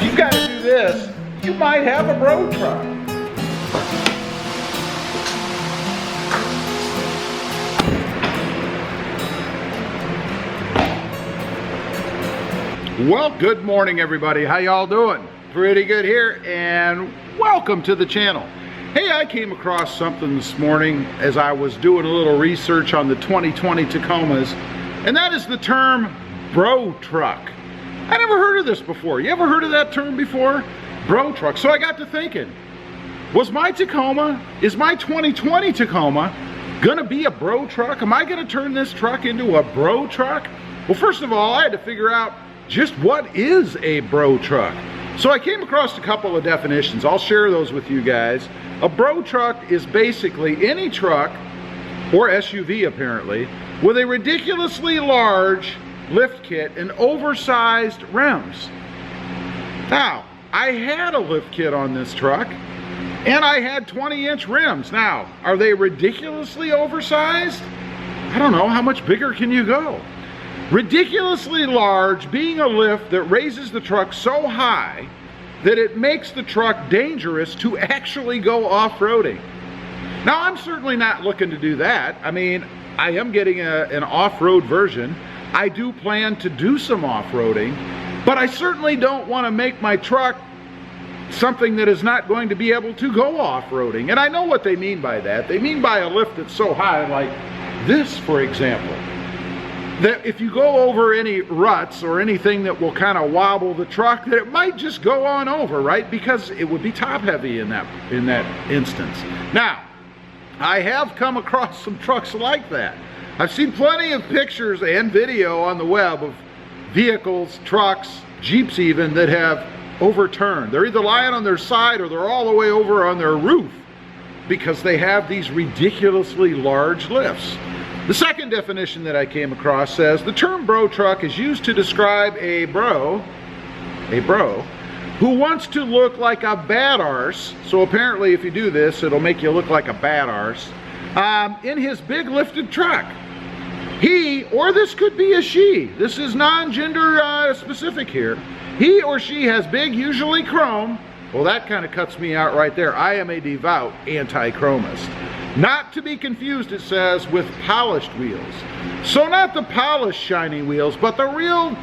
if you've got to do this, you might have a bro truck. Well, good morning everybody. How y'all doing? Pretty good here, and welcome to the channel. Hey, I came across something this morning as I was doing a little research on the 2020 Tacomas, and that is the term bro truck. I never heard of this before. You ever heard of that term before? Bro truck. So I got to thinking, is my 2020 Tacoma gonna be a bro truck? Am I gonna turn this truck into a bro truck? Well, first of all, I had to figure out just what is a bro truck. So I came across a couple of definitions. I'll share those with you guys. A bro truck is basically any truck, or SUV apparently, with a ridiculously large lift kit and oversized rims. Now, I had a lift kit on this truck, and I had 20-inch rims. Now, are they ridiculously oversized? I don't know, how much bigger can you go? Ridiculously large being a lift that raises the truck so high that it makes the truck dangerous to actually go off-roading. Now, I'm certainly not looking to do that. I mean, I am getting an off-road version. I do plan to do some off-roading, but I certainly don't want to make my truck something that is not going to be able to go off-roading. And I know what they mean by that. They mean by a lift that's so high, like this, for example, that if you go over any ruts or anything that will kind of wobble the truck, that it might just go on over, right? Because it would be top heavy in that instance. Now, I have come across some trucks like that. I've seen plenty of pictures and video on the web of vehicles, trucks, Jeeps even, that have overturned. They're either lying on their side or they're all the way over on their roof because they have these ridiculously large lifts. The second definition that I came across says the term bro truck is used to describe a bro who wants to look like a bad arse. So apparently if you do this, it'll make you look like a bad arse in his big lifted truck. He, or this could be a she, this is non-gender specific here, he or she has big, usually chrome. Well, that kind of cuts me out right there. I am a devout anti-chromist. Not to be confused, it says, with polished wheels. So not the polished shiny wheels, but the real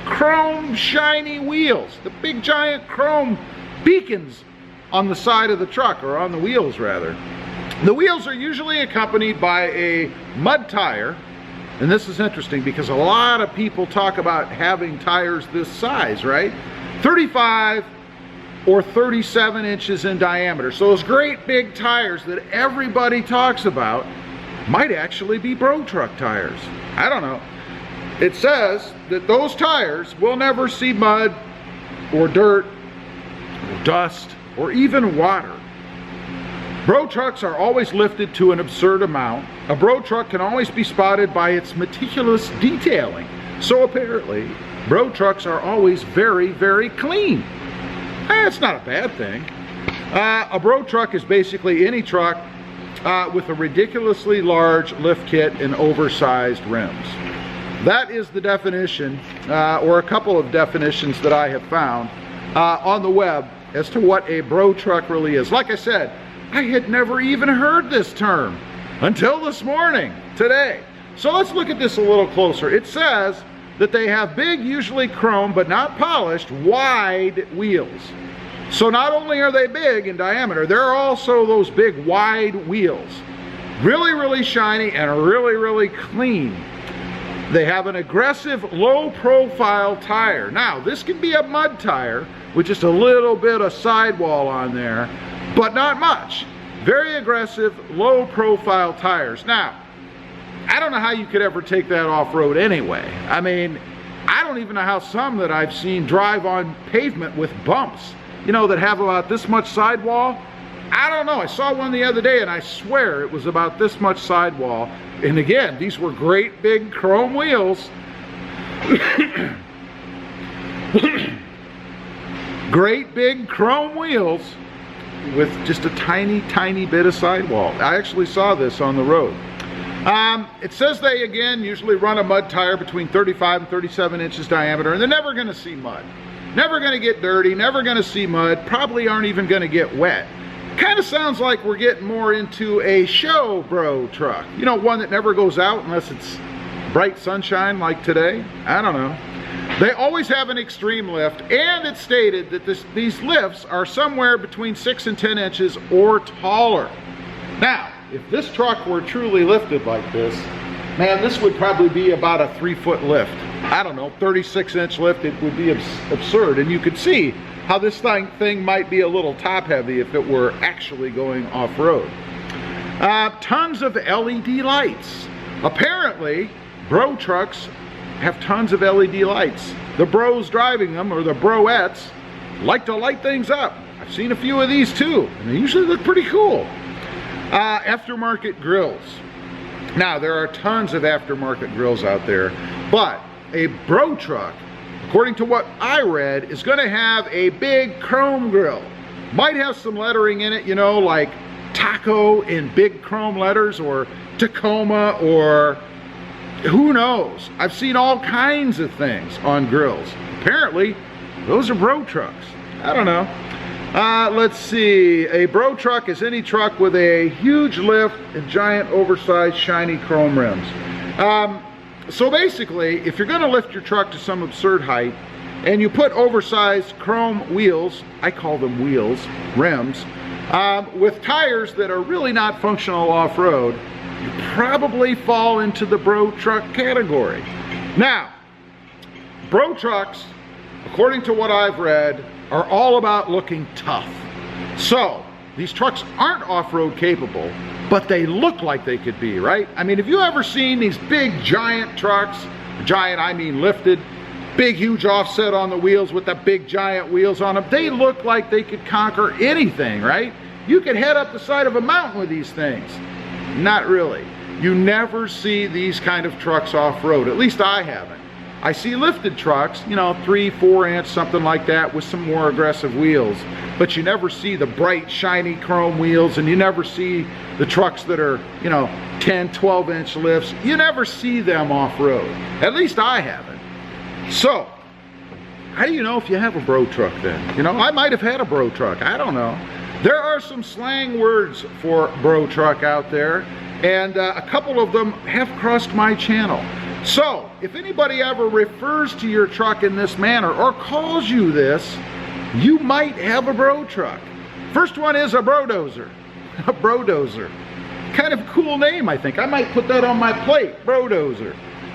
chrome shiny wheels. The big giant chrome beacons on the side of the truck, or on the wheels rather. The wheels are usually accompanied by a mud tire. And this is interesting because a lot of people talk about having tires this size, right? 35 or 37 inches in diameter. So those great big tires that everybody talks about might actually be bro truck tires. I don't know. It says that those tires will never see mud or dirt or dust or even water. Bro trucks are always lifted to an absurd amount. A bro truck can always be spotted by its meticulous detailing. So apparently, bro trucks are always very, very clean. It's not a bad thing. A bro truck is basically any truck with a ridiculously large lift kit and oversized rims. That is the definition, or a couple of definitions that I have found on the web as to what a bro truck really is. Like I said, I had never even heard this term until this morning, today. So let's look at this a little closer. It says that they have big, usually chrome, but not polished, wide wheels. So not only are they big in diameter, they're also those big, wide wheels. Really, really shiny and really, really clean. They have an aggressive, low-profile tire. Now, this can be a mud tire with just a little bit of sidewall on there, but not much. Very aggressive, low-profile tires. Now, I don't know how you could ever take that off-road anyway. I mean, I don't even know how some that I've seen drive on pavement with bumps, you know, that have about this much sidewall. I don't know. I saw one the other day and I swear it was about this much sidewall. And again, these were great big chrome wheels. Great big chrome wheels with just a tiny, tiny bit of sidewall. I actually saw this on the road. It says they, again, usually run a mud tire between 35 and 37 inches diameter, and they're never going to see mud. Never gonna get dirty, never gonna see mud, probably aren't even gonna get wet. Kind of sounds like we're getting more into a show bro truck. You know, one that never goes out unless it's bright sunshine like today. I don't know. They always have an extreme lift, and it's stated that these lifts are somewhere between 6 and 10 inches or taller. Now, if this truck were truly lifted like this, man, this would probably be about a 3-foot lift. I don't know, 36-inch lift, it would be absurd. And you could see how this thing might be a little top heavy if it were actually going off-road. Tons of LED lights. Apparently, bro trucks have tons of LED lights. The bros driving them, or the broettes, like to light things up. I've seen a few of these too, and they usually look pretty cool. Aftermarket grills. Now, there are tons of aftermarket grills out there, but a bro truck, according to what I read, is going to have a big chrome grill. Might have some lettering in it, you know, like Taco in big chrome letters, or Tacoma, or who knows. I've seen all kinds of things on grills. Apparently, those are bro trucks. I don't know. Let's see. A bro truck is any truck with a huge lift and giant oversized shiny chrome rims. So basically, if you're going to lift your truck to some absurd height and you put oversized chrome wheels, I call them wheels, rims, with tires that are really not functional off-road, you probably fall into the bro truck category. Now, bro trucks, according to what I've read, are all about looking tough. So, these trucks aren't off-road capable, but they look like they could be, right? I mean, have you ever seen these big giant trucks? Giant, I mean lifted, big huge offset on the wheels with the big giant wheels on them. They look like they could conquer anything, right? You could head up the side of a mountain with these things. Not really. You never see these kind of trucks off-road, at least I haven't. I see lifted trucks, you know, 3-4 inch, something like that, with some more aggressive wheels. But you never see the bright, shiny chrome wheels, and you never see the trucks that are, you know, 10-12 inch lifts. You never see them off-road. At least I haven't. So, how do you know if you have a bro truck then? You know, I might have had a bro truck. I don't know. There are some slang words for bro truck out there, and a couple of them have crossed my channel. So, if anybody ever refers to your truck in this manner or calls you this, you might have a bro truck. First one is a brodozer. A brodozer. Kind of a cool name, I think. I might put that on my plate, brodozer.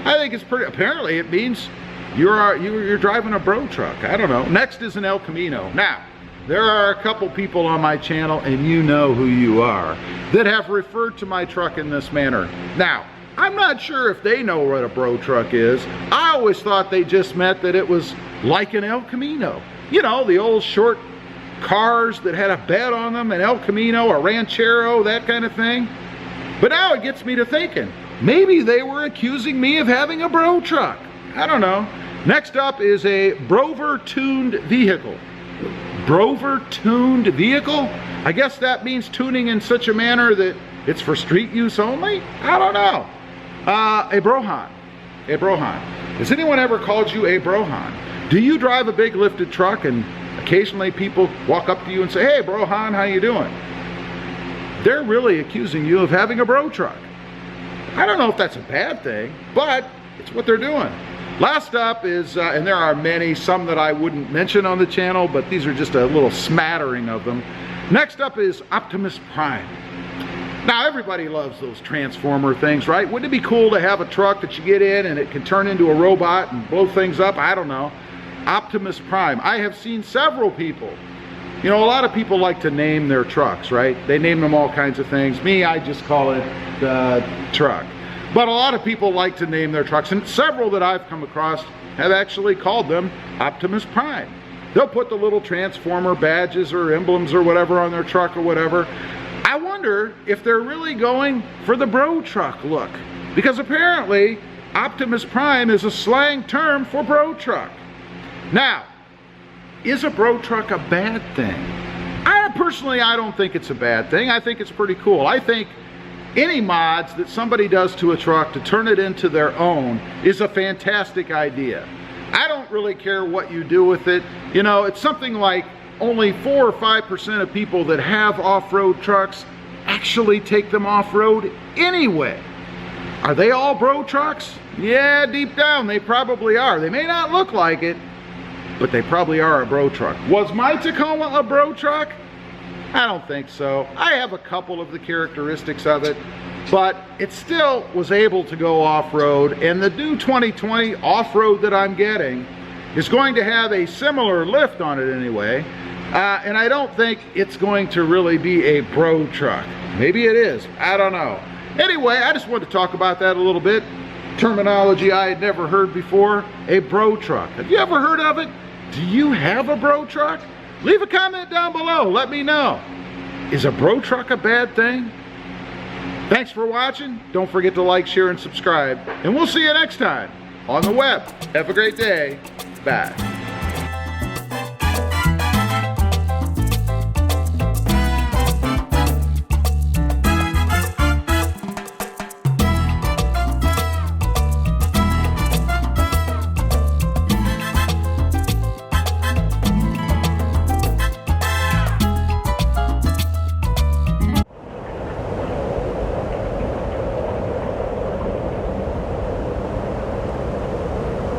I think it's pretty, apparently it means you're driving a bro truck. I don't know. Next is an El Camino. Now, there are a couple people on my channel, and you know who you are, that have referred to my truck in this manner. Now, I'm not sure if they know what a bro truck is. I always thought they just meant that it was like an El Camino. You know, the old short cars that had a bed on them, an El Camino, a Ranchero, that kind of thing. But now it gets me to thinking, maybe they were accusing me of having a bro truck. I don't know. Next up is a Brover-tuned vehicle. Brover-tuned vehicle? I guess that means tuning in such a manner that it's for street use only? I don't know. A Brohan. A Brohan. Has anyone ever called you a Brohan? Do you drive a big lifted truck and occasionally people walk up to you and say, hey Brohan, how you doing? They're really accusing you of having a bro truck. I don't know if that's a bad thing, but it's what they're doing. Last up is, and there are many, some that I wouldn't mention on the channel, but these are just a little smattering of them. Next up is Optimus Prime. Now everybody loves those Transformer things, right? Wouldn't it be cool to have a truck that you get in and it can turn into a robot and blow things up? I don't know. Optimus Prime. I have seen several people. You know, a lot of people like to name their trucks, right? They name them all kinds of things. Me, I just call it the truck. But a lot of people like to name their trucks, and several that I've come across have actually called them Optimus Prime. They'll put the little Transformer badges or emblems or whatever on their truck or whatever. I wonder if they're really going for the bro truck look, because apparently Optimus Prime is a slang term for bro truck. Now, is a bro truck a bad thing? Personally, I don't think it's a bad thing. I think it's pretty cool. I think any mods that somebody does to a truck to turn it into their own is a fantastic idea. I don't really care what you do with it. You know, it's something like only 4 or 5% of people that have off-road trucks actually take them off-road anyway. Are they all bro trucks? Yeah, deep down they probably are. They may not look like it, but they probably are a bro truck. Was my Tacoma a bro truck? I don't think so. I have a couple of the characteristics of it, but it still was able to go off-road, and the new 2020 off-road that I'm getting is going to have a similar lift on it anyway, and I don't think it's going to really be a bro truck. Maybe it is, I don't know. Anyway, I just wanted to talk about that a little bit. Terminology I had never heard before, a bro truck. Have you ever heard of it? Do you have a bro truck? Leave a comment down below, let me know. Is a bro truck a bad thing? Thanks for watching. Don't forget to like, share, and subscribe. And we'll see you next time on the web. Have a great day. Bye.